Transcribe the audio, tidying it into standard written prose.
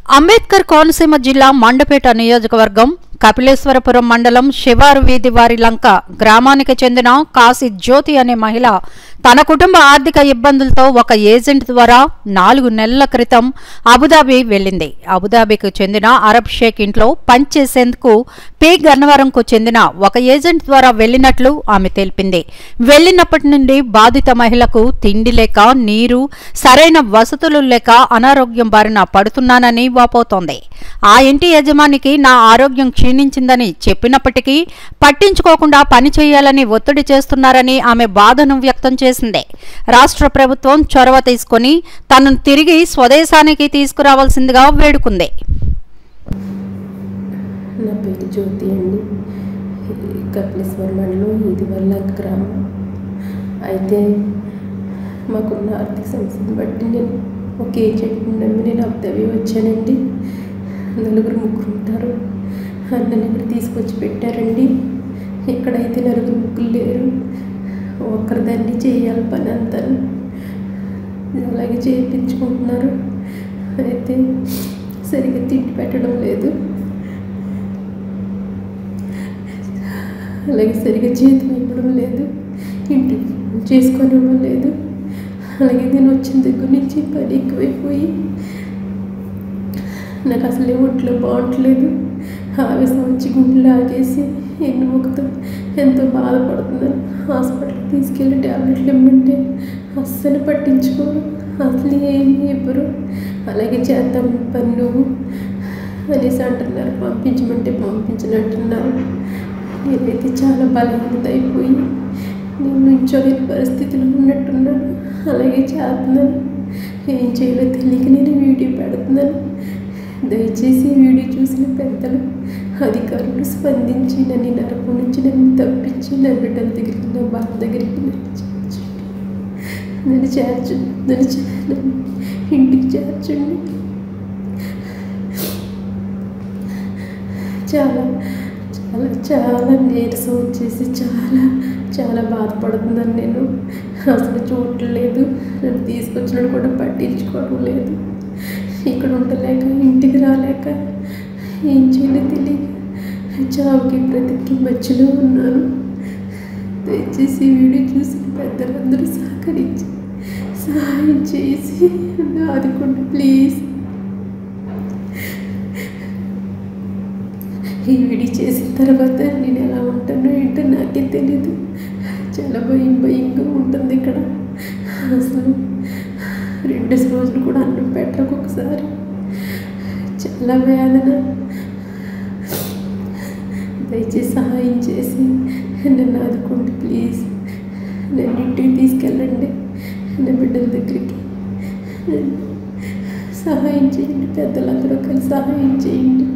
అంబేద్కర్ కోనసీమ జిల్లా మండపేట నియోజకవర్గం కపిలేశ్వరపురం మండలం శివారు వీధి వారి లంక గ్రామానికి చెందిన కాశీ జ్యోతి అనే మహిళ తన కుటుంబ ఆర్థిక ఇబ్బందులతో ఒక ఏజెంట్ ద్వారా 4 నెలల క్రితం అబుదాబి వెళ్లింది. అబుదాబికి చెందిన అరబ్ షేక్ ఇంట్లో పనిచేసేందుకు పి గన్నవరంకు చెందిన ఒక ఏజెంట్ ద్వారా వెళ్లినట్లు ఆమె తెలిపింది. వెళ్లినప్పటి నుండి బాధిత మహిళకు తిండి లేక, నీరు, సరైన వసతులు లేక అనారోగ్యం బారిన పడుతున్నానని వాపోతోంది. ఆ ఇంటి యజమానికి నా ఆరోగ్యం క్షీణించిందని చెప్పినప్పటికీ పట్టించుకోకుండా పని చేయాలని ఒత్తిడి చేస్తున్నారని ఆమె బాధను వ్యక్తం చేసింది. రాష్ట్ర ప్రభుత్వం చొరవ తీసుకుని తనను తిరిగి స్వదేశానికి తీసుకురావాల్సిందిగా వేడుకుంది. నా పేరు జ్యోతి అండి. కపిలేశ్వరం మండలం ఇది వల్ల గ్రామం. అయితే మాకున్న ఆర్థిక సమస్యను బట్టి నేను ఒక ఏజెంట్ నమ్మి నేను అబుదాబి వచ్చానండి. 4 ముగ్గురు ఉంటారు. అన్నని ఇక్కడ తీసుకొచ్చి పెట్టారండి. ఇక్కడైతే 4 ముగ్గురు లేరు. ఒక్కరిదాన్ని చేయాలి పని అంతా. అలాగే చేయించుకుంటున్నారు. అయితే సరిగ్గా తిండి పెట్టడం లేదు, అలాగే సరిగ్గా చేతి ఇవ్వడం లేదు, ఇంటి చేసుకోనివ్వడం లేదు. అలాగే నేను వచ్చిన దగ్గర నుంచి పని ఎక్కువైపోయి నాకు అసలే ఒంట్లో బాగుంటలేదు. ఆవేశం వచ్చి గుండెలు ఆగేసి ఎన్నుముకతో ఎంతో బాధపడుతున్నాను. హాస్పిటల్కి తీసుకెళ్ళి ట్యాబ్లెట్లు ఇమ్మంటే అస్సలు పట్టించుకోరు, అసలు ఏమి ఇవ్వరు. అలాగే చేద్దాం పని నువ్వు అనేసి అంటున్నారు, పంపించమంటే పంపించనంటున్నారు. నేనైతే చాలా బలహీనత అయిపోయి నేను నుంచోలేని పరిస్థితిలో ఉన్నట్టున్నాను. అలాగే చేస్తున్నాను, ఏం చేయాలో తెలియక నేను వీడియో పెడుతున్నాను. దయచేసి వీడియో చూసిన పెద్దలు, అధికారులు స్పందించి నన్ను నరకం నుంచి నన్ను తప్పించి నా బిడ్డల దగ్గరికి, నా భర్త దగ్గరికి నన్ను ఇంటికి చేర్చండి. చాలా చాలా చాలా నీరసం వచ్చేసి చాలా బాధపడుతున్నాను. నేను అసలు చూడలేదు, నన్ను తీసుకొచ్చినట్టు కూడా పట్టించుకోవడం లేదు. ఇక్కడ ఉండలేక, ఇంటికి రాలేక, ఏం చేయాలో తెలియక చావుకి బ్రతికి మధ్యలో ఉన్నాను. దయచేసి వీడియో చూసి పెద్దలందరూ సహకరించి సహాయం చేసి ఆదుకోండి ప్లీజ్. ఈ వీడియో చేసిన తర్వాత నేను ఎలా ఉంటానో ఏంటో నాకే తెలీదు. చాలా భయంగా ఉంటుంది ఇక్కడ. అసలు 2 రోజులు కూడా అన్నం పెట్టకు, ఒకసారి చాలా వేదన. దయచేసి సహాయం చేసి నన్ను ఆదుకోండి ప్లీజ్. నన్ను ఇంటికి తీసుకెళ్ళండి, నా బిడ్డల దగ్గరికి సహాయం చేయండి. పెద్దలందరూ కలిసి సహాయం చేయండి.